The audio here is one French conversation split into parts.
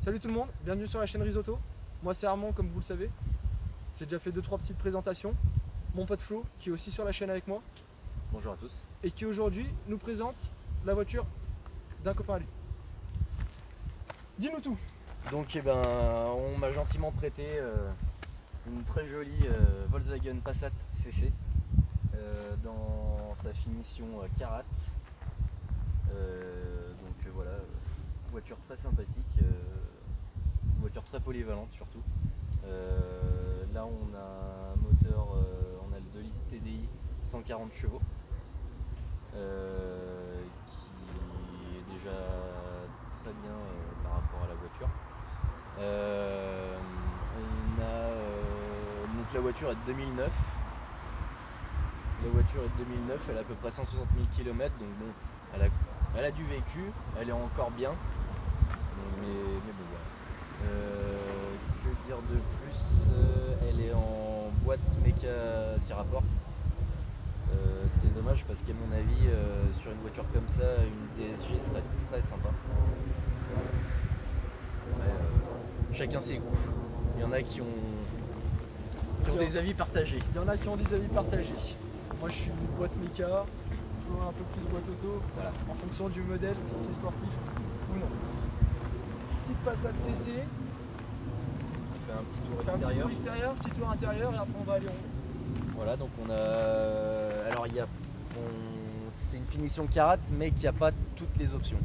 Salut tout le monde, bienvenue sur la chaîne Risotto. Moi c'est Armand comme vous le savez. J'ai déjà fait 2-3 petites présentations. Mon pote Flo qui est aussi sur la chaîne avec moi. Bonjour à tous. Et qui aujourd'hui nous présente la voiture d'un copain à lui. Dis-nous tout. Donc on m'a gentiment prêté une très jolie Volkswagen Passat CC dans sa finition Karat. Voilà, voiture très sympathique, voiture très polyvalente surtout. Là on a un moteur, on a le 2 litres TDI 140 chevaux qui est déjà très bien par rapport à la voiture. Donc la voiture est de 2009. La voiture est de 2009, elle a à peu près 160 000 km, donc bon, elle a du vécu, elle est encore bien. Mais bon voilà. Que dire de plus, elle est en boîte méca 6 rapports. C'est dommage parce qu'à mon avis, sur une voiture comme ça, une DSG serait très sympa. Après, chacun ses goûts. Il y en a qui ont des avis partagés. Il y en a qui ont des avis partagés. Moi je suis boîte méca, un peu plus boîte auto, Voilà. en fonction du modèle, si c'est sportif ou non. Petite Passat CC, On fait un petit tour on fait un petit extérieur. tour extérieur, petit tour intérieur et après on va aller en haut. Voilà, donc on a. Alors c'est une finition Karat, mais qui n'a pas toutes les options.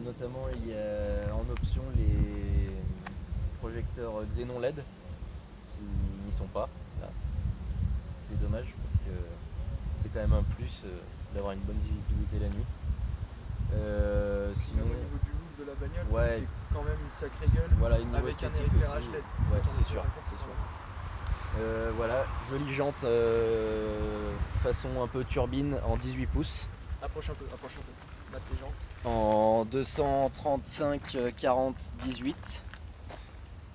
Notamment, il y a en option les projecteurs Xenon LED qui n'y sont pas. Là. C'est dommage parce que c'est quand même un plus d'avoir une bonne visibilité la nuit. Sinon, Même au niveau du look de la bagnole, ouais. ça fait quand même une sacrée gueule. Voilà, une avec un éclairage LED. Ouais, Quand on c'est est sûr, sur la c'est sûr. course. Voilà, jolie jante façon un peu turbine en 18 pouces. Approche un peu. Batte les jambes. En 235 40 18.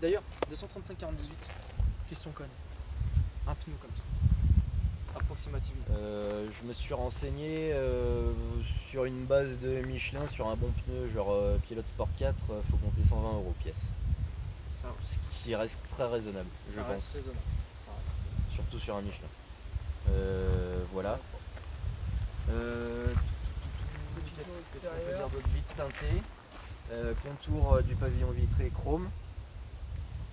D'ailleurs, 235-48, question conne. Un pneu comme ça. Approximativement. Je me suis renseigné sur une base de Michelin, sur un bon pneu genre Pilote Sport 4, faut compter 120 € pièce. Ça, Ce qui reste très raisonnable, je ça pense. reste raisonnable. Ça reste. Surtout sur un Michelin. Voilà. Qu'est-ce qu'on peut dire d'autre? Vitre teintée, contour du pavillon vitré chrome,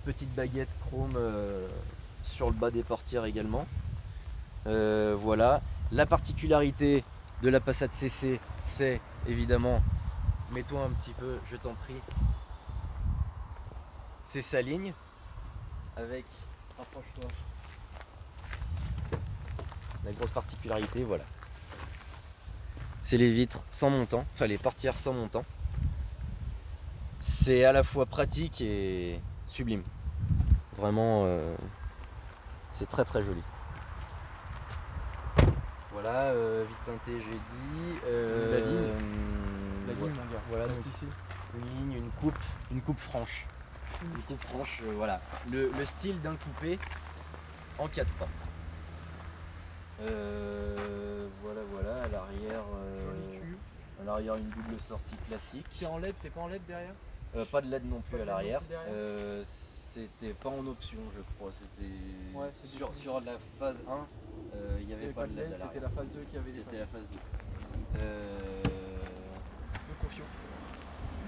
petite baguette chrome sur le bas des portières également. Voilà. La particularité de la Passat CC, c'est évidemment, mets-toi un petit peu, je t'en prie, c'est sa ligne avec, rapproche-toi, la grosse particularité, voilà. C'est les vitres sans montant, enfin les portières sans montant. C'est à la fois pratique et sublime. Vraiment, c'est très très joli. Voilà, vitre teintée j'ai dit. La ligne. La ligne, Ouais. mon gars. Voilà, La donc, CC. une ligne, une coupe franche. Une coupe franche, voilà. Le style d'un coupé en 4 portes. Voilà, à l'arrière. Joli cul. À l'arrière, une double sortie classique. T'es en LED, t'es pas en LED derrière? Pas de LED non plus Pas de à LED non l'arrière. plus derrière. C'était pas en option, je crois. C'était Ouais, c'est sur la phase 1, il n'y avait pas de LED à c'était l'arrière. la phase 2 qui avait des C'était phases. la phase 2. Nous confions.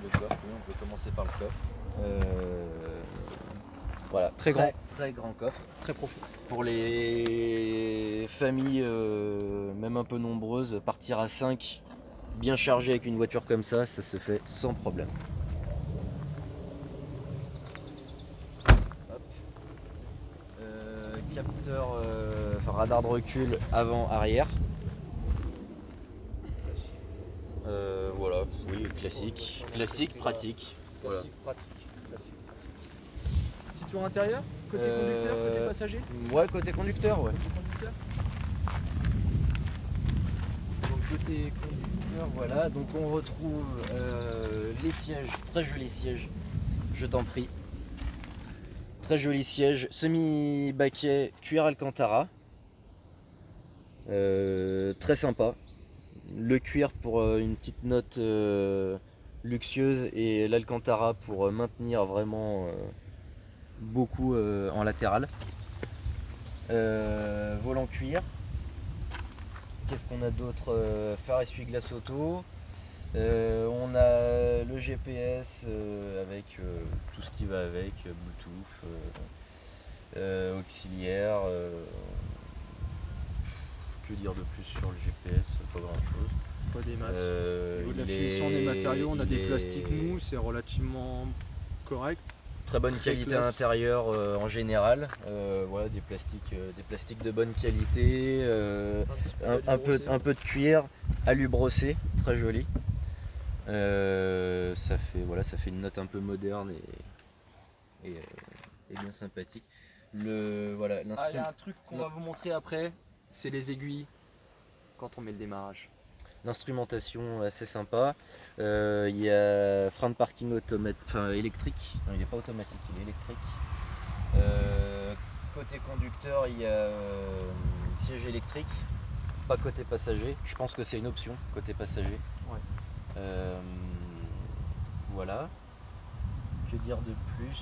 Le coffre, oui, on peut commencer par le coffre. Voilà, très grand coffre. Très profond. Pour les familles, même un peu nombreuses, partir à 5, bien chargé avec une voiture comme ça se fait sans problème. Hop. Capteur, radar de recul avant-arrière. Voilà, oui, classique, pratique. Voilà. Pratique. Petit tour intérieur, côté conducteur, côté passager. Ouais, côté conducteur, ouais. Côté conducteur. Donc côté conducteur, voilà, donc on retrouve les sièges, très jolis sièges, je t'en prie. Très jolis sièges, semi-baquet, cuir Alcantara. Très sympa. Le cuir pour une petite note luxueuse et l'Alcantara pour maintenir vraiment beaucoup en latéral. Volant cuir. Qu'est-ce qu'on a d'autre? Phare essuie-glace auto. On a le GPS avec tout ce qui va avec, Bluetooth, auxiliaire. Que dire de plus sur le GPS? Pas grand chose. Pas des masses. Au niveau de la finition des matériaux, on a des plastiques mous, c'est relativement correct. Très bonne Très qualité classe. intérieure en général. Voilà, des plastiques de bonne qualité. Un peu de cuir, alu brossé, très joli. Ça fait une note un peu moderne et bien sympathique. Il y L'instrument. a un truc qu'on va vous montrer après, c'est les aiguilles quand on met le démarrage. L'instrumentation assez sympa. Il y a frein de parking électrique. Non, il n'est pas automatique, il est électrique. Côté conducteur, il y a siège électrique. Pas côté passager. Je pense que c'est une option côté passager. Ouais. Voilà. Que dire de plus?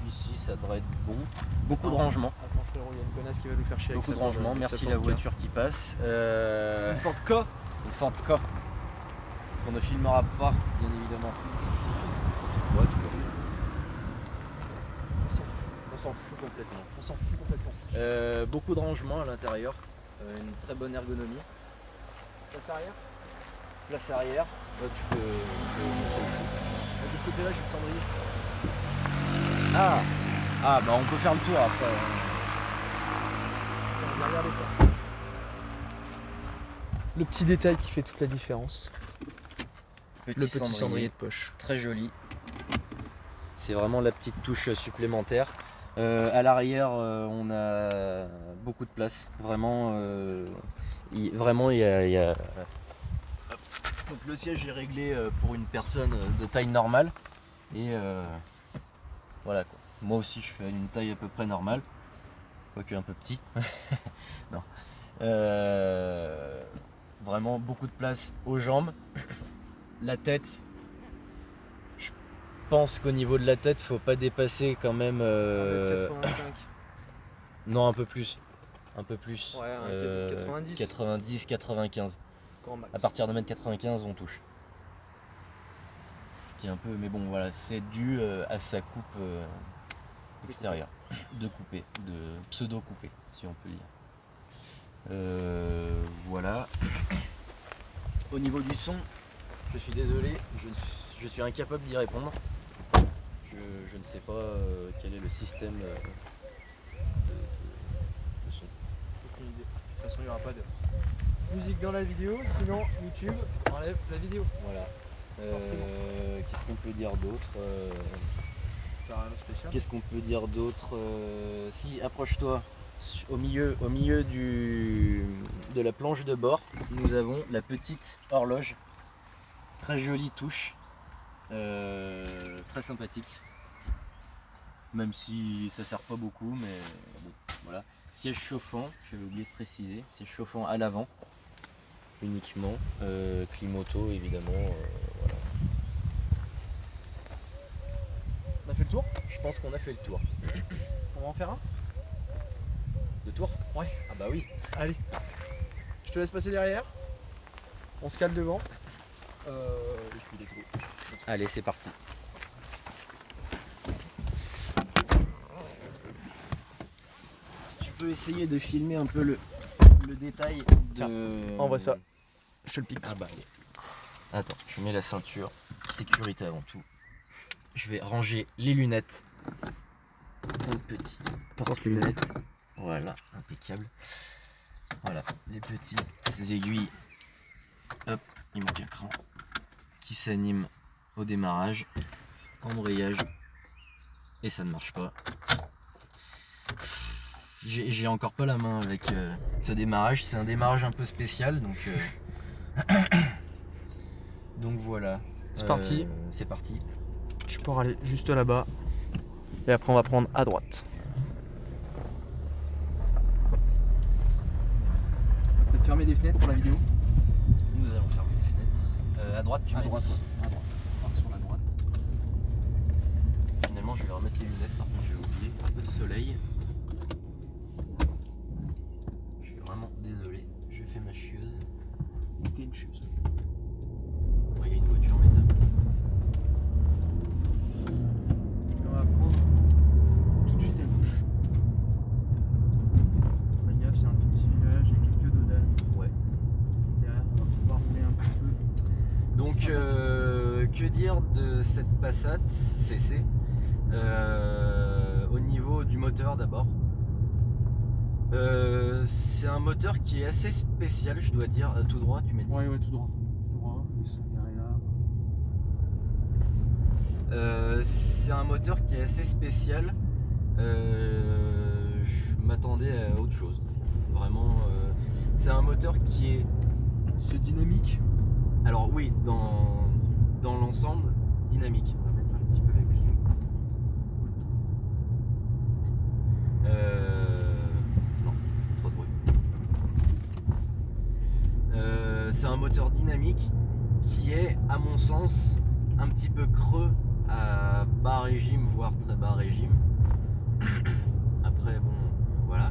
Ici, ça devrait être bon. Beaucoup de rangement. Attends frérot, il y a une connasse qui va nous faire chier avec Beaucoup sa de rangement. Ford, Merci sa la Ford Ka. voiture qui passe. Une Ford Ka. Une Ford Ka. Qu'on ne filmera pas, bien évidemment. Ouais, tout à fait. On s'en fout complètement. On s'en fout complètement. Beaucoup de rangement à l'intérieur. Une très bonne ergonomie. Place arrière. Place arrière. Là, tu peux montrer ici. De ce côté-là, j'ai le cendrier. Ah, bah on peut faire le tour après. Tiens, on va regarder ça. Le petit détail qui fait toute la différence. Le petit cendrier de poche. Très joli. C'est vraiment la petite touche supplémentaire. À l'arrière, on a beaucoup de place. Vraiment, il y a... Donc le siège est réglé pour une personne de taille normale. Et voilà quoi. Moi aussi je fais une taille à peu près normale. Quoique un peu petit. Non. Vraiment beaucoup de place aux jambes. La tête. Je pense qu'au niveau de la tête, faut pas dépasser quand même. 1m85. Non, un peu plus. Un peu plus. Ouais, 90. 90, 95. Grand max. À partir de 1m95, on touche. Ce qui est un peu. Mais bon, voilà, c'est dû à sa coupe extérieure. De coupé. De pseudo-coupé, si on peut dire. Voilà. Au niveau du son, je suis désolé, je suis incapable d'y répondre. Je ne sais pas quel est le système de son. Aucune idée. De toute façon, il n'y aura pas de musique dans la vidéo, sinon YouTube enlève la vidéo. Voilà. Forcément. Qu'est-ce qu'on peut dire d'autre T'as rien de spécial. Qu'est-ce qu'on peut dire d'autre Si, approche-toi. Au milieu de la planche de bord, nous avons la petite horloge. Très jolie touche. Très sympathique. Même si ça sert pas beaucoup, mais bon, voilà. Siège chauffant, j'avais oublié de préciser. Siège chauffant à l'avant uniquement. Clim auto évidemment. Voilà. On a fait le tour. Je pense qu'on a fait le tour. On va en faire un. De tour? Ouais. Ah bah oui. Allez. Je te laisse passer derrière. On se cale devant. Et puis let's go. Allez, c'est parti. Si tu peux essayer de filmer un peu le détail de... Tiens, envoie ça. Je te le pique. Ah bah allez. Attends, je mets la ceinture. Sécurité avant tout. Je vais ranger les lunettes. Un petit porte-lunettes. Voilà, impeccable. Voilà, les petites aiguilles. Hop, il manque un cran. Qui s'anime au démarrage. Embrayage. Et ça ne marche pas. J'ai encore pas la main avec ce démarrage. C'est un démarrage un peu spécial. Donc voilà. C'est parti. C'est parti. Tu pourras aller juste là-bas. Et après, on va prendre à droite. On va peut-être fermer les fenêtres pour la vidéo. Nous allons fermer les fenêtres. À droite, tu À m'as droite, dit. ouais. À droite. On part sur la droite. Finalement, je vais remettre les lunettes, par contre, j'ai oublié. Un peu de soleil. Je suis vraiment désolé. Je fais ma chieuse. T'es une chose. Il y a une voiture, mais ça passe. Et on va prendre tout de suite à gauche. Fais gaffe, c'est un tout petit village, il y a quelques dodanes. Ouais. Derrière, on va pouvoir rouler un petit peu. Donc, Sympathique. que dire de cette Passat CC au niveau du moteur d'abord. C'est un moteur qui est assez spécial, je dois dire. Tout droit, tu m'as dit. Ouais, tout droit. Tout droit, ils sont derrière là. C'est un moteur qui est assez spécial. Je m'attendais à autre chose. Vraiment, c'est un moteur qui est. C'est dynamique. Alors oui, dans l'ensemble, dynamique. On va mettre un petit peu la clim. Non, trop de bruit. C'est un moteur dynamique qui est, à mon sens, un petit peu creux à bas régime, voire très bas régime. Après, bon, voilà.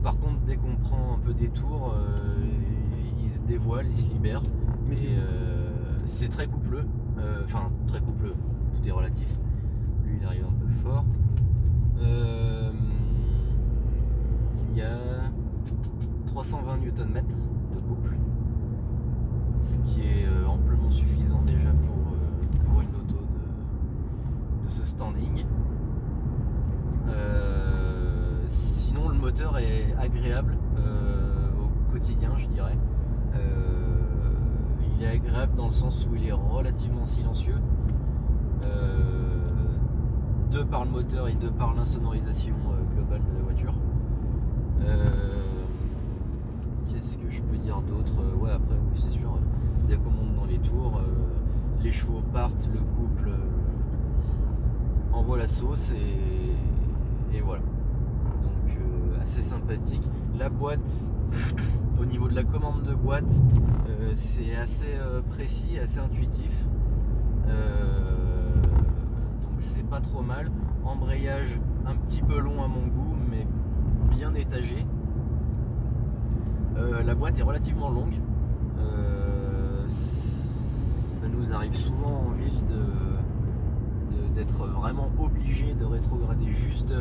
Par contre, dès qu'on prend un peu des tours, il se dévoile, il se libère. Mais c'est très coupleux. Enfin, très coupleux, tout est relatif. Lui, il arrive un peu fort. Il y a 320 Nm de couple, ce qui est amplement suffisant déjà pour une auto de ce standing. Sinon, le moteur est agréable au quotidien, je dirais. Il est agréable dans le sens où il est relativement silencieux, de par le moteur et de par l'insonorisation globale de la voiture. Qu'est-ce que je peux dire d'autre? Ouais, après, oui, c'est sûr, dès qu'on monte dans les tours, les chevaux partent, le couple envoie la sauce et voilà. Donc, assez sympathique. La boîte, au niveau de la commande de boîte, c'est assez précis, assez intuitif. Donc c'est pas trop mal. Embrayage un petit peu long à mon goût, mais bien étagé. La boîte est relativement longue. Ça nous arrive souvent en ville d'être vraiment obligé de rétrograder, juste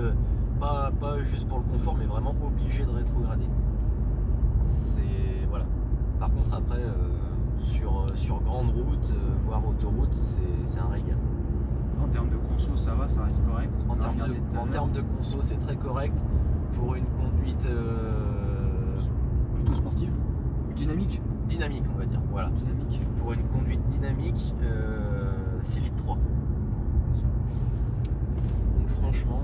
pas juste pour le confort, mais vraiment obligé de rétrograder. C'est voilà. Par contre après sur grande route, voire autoroute, c'est un régal. en termes de conso, ça va, ça reste correct. En termes de conso, c'est très correct pour une conduite plutôt sportive, dynamique. dynamique, on va dire. Voilà. Dynamique. Pour une conduite dynamique, 6 litres 3. Donc franchement,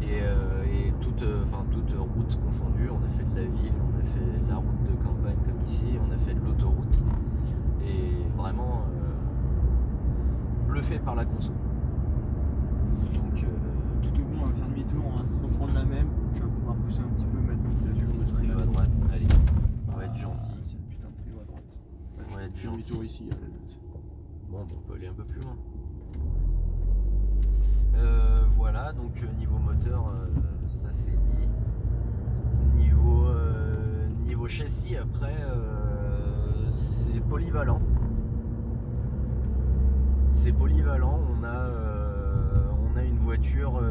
et toute route confondue, on a fait de la ville, on a fait de la route de campagne comme ici, on a fait de l'autoroute, et vraiment bluffé par la conso. Donc Tout au bon, on va faire demi-tour, on va reprendre la même. Tu vas pouvoir pousser un petit peu maintenant que tu as vu. c'est le prix à droite, allez, on va être gentil. C'est le putain de prix à droite. On va être Je fais gentil. demi-tour ici, à la note. Bon, on peut aller un peu plus loin. Voilà, donc niveau moteur, ça c'est dit. Niveau châssis, après, c'est polyvalent. C'est polyvalent, on a une voiture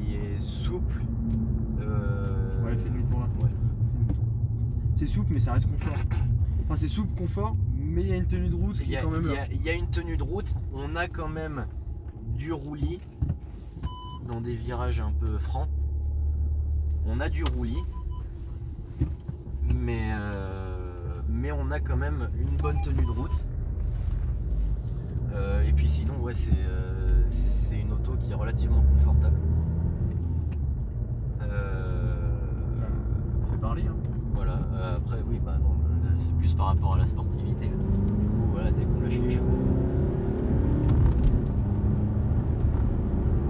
qui est souple. Ouais, fais demi-tour là. Ouais. Fais demi-tour. C'est souple, mais ça reste confort. Enfin, c'est souple, confort, mais il y a une tenue de route qui est quand même là. Il y a une tenue de route, on a quand même du roulis dans des virages un peu francs. On a du roulis, mais on a quand même une bonne tenue de route. Et puis sinon, ouais, c'est une auto qui est relativement confortable. Fait parler, hein. Voilà, après oui, bah non, là, c'est plus par rapport à la sportivité. Du coup, voilà, dès qu'on lâche les chevaux,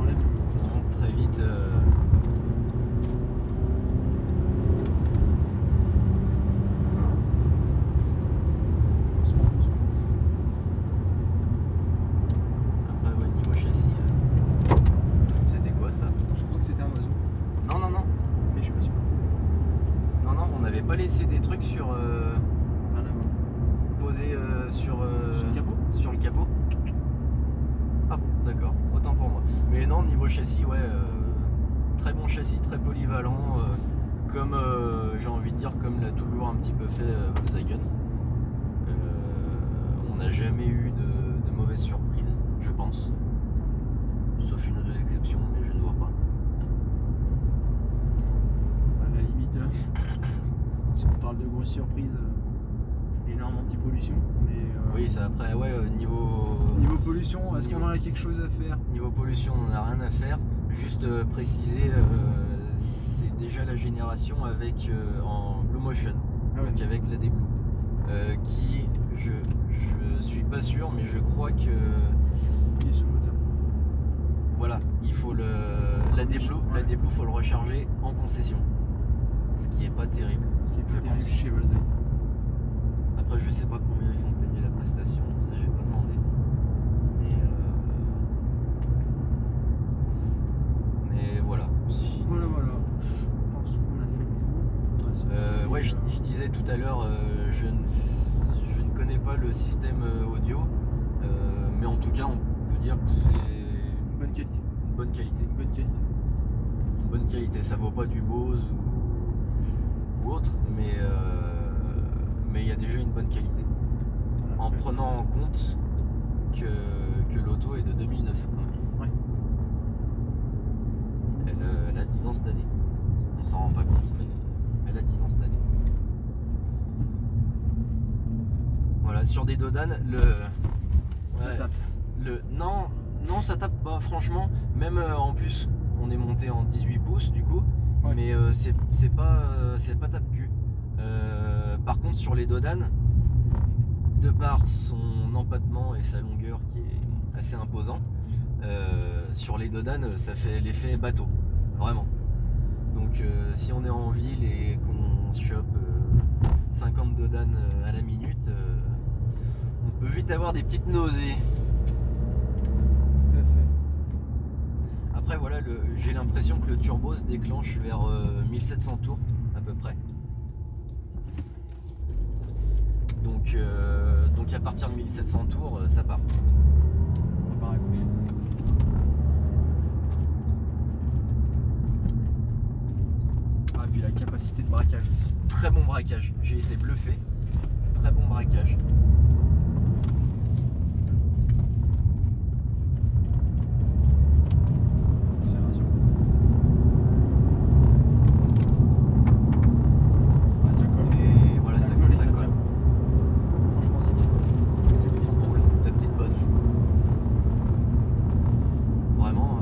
Enlève. on monte très vite. capot. Ah, d'accord, autant pour moi. Mais non, niveau châssis, ouais, très bon châssis, très polyvalent, comme j'ai envie de dire, comme l'a toujours un petit peu fait Volkswagen. On n'a jamais eu de mauvaise surprise, je pense. Sauf une ou deux exceptions, mais je ne vois pas. À la limite, si on parle de grosses surprises, énorme anti-pollution. Mais Oui, ça après, ouais, niveau pollution, est-ce qu'on en a quelque chose à faire? niveau pollution, on n'a rien à faire. Juste préciser, c'est déjà la génération avec en Blue Motion, Ah ouais. donc avec la D Blue, qui je suis pas sûr, mais je crois que Il est sous moteur. voilà, il faut la D Blue, Ouais. la D Blue, faut le recharger en concession, ce qui est pas terrible. Ce qui est Je plus terrible pense. chez Volkswagen. Après, je sais pas combien ils font payer la prestation, ça j'ai pas demandé. Mais voilà. Voilà, je pense qu'on a fait le tour. Ouais, je disais tout à l'heure, je ne connais pas le système audio, mais en tout cas, on peut dire que c'est Bonne qualité. une bonne qualité. Bonne qualité. Une bonne qualité, ça vaut pas du Bose ou autre, mais il y a déjà une bonne qualité. Voilà, En après, prenant en compte que l'auto est de 2009 quand même. Ouais. Elle a 10 ans cette année. On s'en rend pas compte, mais elle a 10 ans cette année. Voilà, sur des Dodanes, ça tape. non, ça tape pas, franchement. Même en plus, on est monté en 18 pouces du coup, Ouais. mais c'est pas tape-cul. Par contre, sur les Dodanes, de par son empattement et sa longueur qui est assez imposant, sur les Dodanes, ça fait l'effet bateau, vraiment. Donc si on est en ville et qu'on se chope 50 Dodanes à la minute, on peut vite avoir des petites nausées. Tout à fait. Après voilà, j'ai l'impression que le turbo se déclenche vers 1700 tours à peu près. Donc à partir de 1700 tours, ça part. On part à gauche. Ah, puis la capacité de braquage aussi. Très bon braquage, j'ai été bluffé. Très bon braquage. Accélération. Ah, ça colle. Et voilà, ça colle, ça ça colle. tient. Franchement, ça tient. C'est confortable. La petite bosse. Vraiment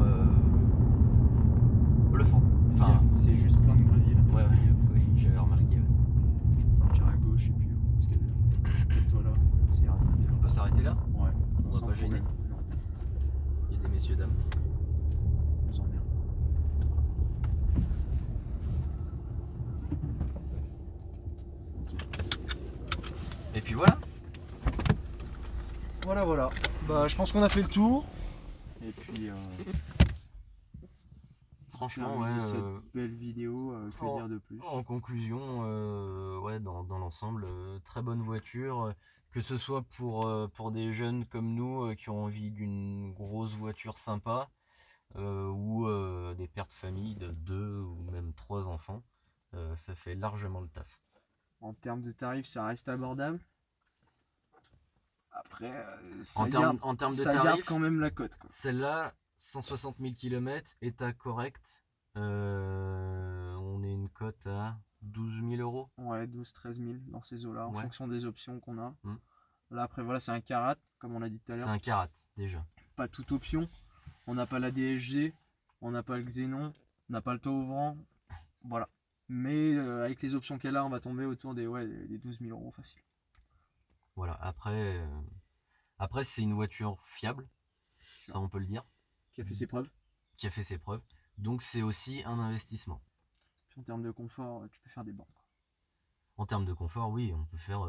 bluffant. Enfin, c'est juste plein de graville. oui, j'avais remarqué. Ouais. Partir à gauche et puis parce que toi là, c'est rapide. On peut s'arrêter là? Ouais. On va Sans pas gêner. problème. Non, Il y a des messieurs dames. on s'en vient. Et puis voilà. Voilà. Bah, je pense qu'on a fait le tour. Et puis Franchement, terminer ouais. cette belle vidéo, que en- dire de plus? En conclusion, ouais, dans l'ensemble, très bonne voiture. Que ce soit pour des jeunes comme nous qui ont envie d'une grosse voiture sympa, ou des pères de famille de 2 ou même 3 enfants, ça fait largement le taf. En termes de tarifs, ça reste abordable. Après, En termes de ça garde tarifs, quand même la cote, quoi. celle-là, 160 000 km, état correct, on est une cote à 12 000 euros. Ouais, 12-13 000 dans ces eaux-là, en Ouais. fonction des options qu'on a. Mm. Là, après, voilà, c'est un Karat, comme on l'a dit tout à C'est l'heure. un Karat déjà. Pas toute option. On n'a pas la DSG, on n'a pas le Xénon, on n'a pas le toit ouvrant. Voilà. Mais avec les options qu'elle a, on va tomber autour des 12 000 euros facile. Voilà, après c'est une voiture fiable, ça on peut le dire, Qui a fait ses preuves. qui a fait ses preuves. Donc c'est aussi un investissement. Puis en termes de confort, tu peux faire des bancs. En termes de confort, oui, on peut faire.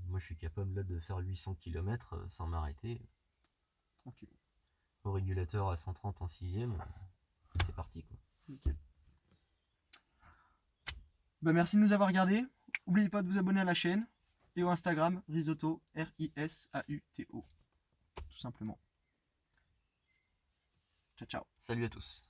Moi je suis capable là de faire 800 km sans m'arrêter. Tranquille. Au régulateur à 130 en 6ème, c'est parti quoi. Nickel. Bah, merci de nous avoir regardés. N'oubliez pas de vous abonner à la chaîne et au Instagram Risauto, RISAUTO. tout simplement. Ciao ciao. Salut à tous.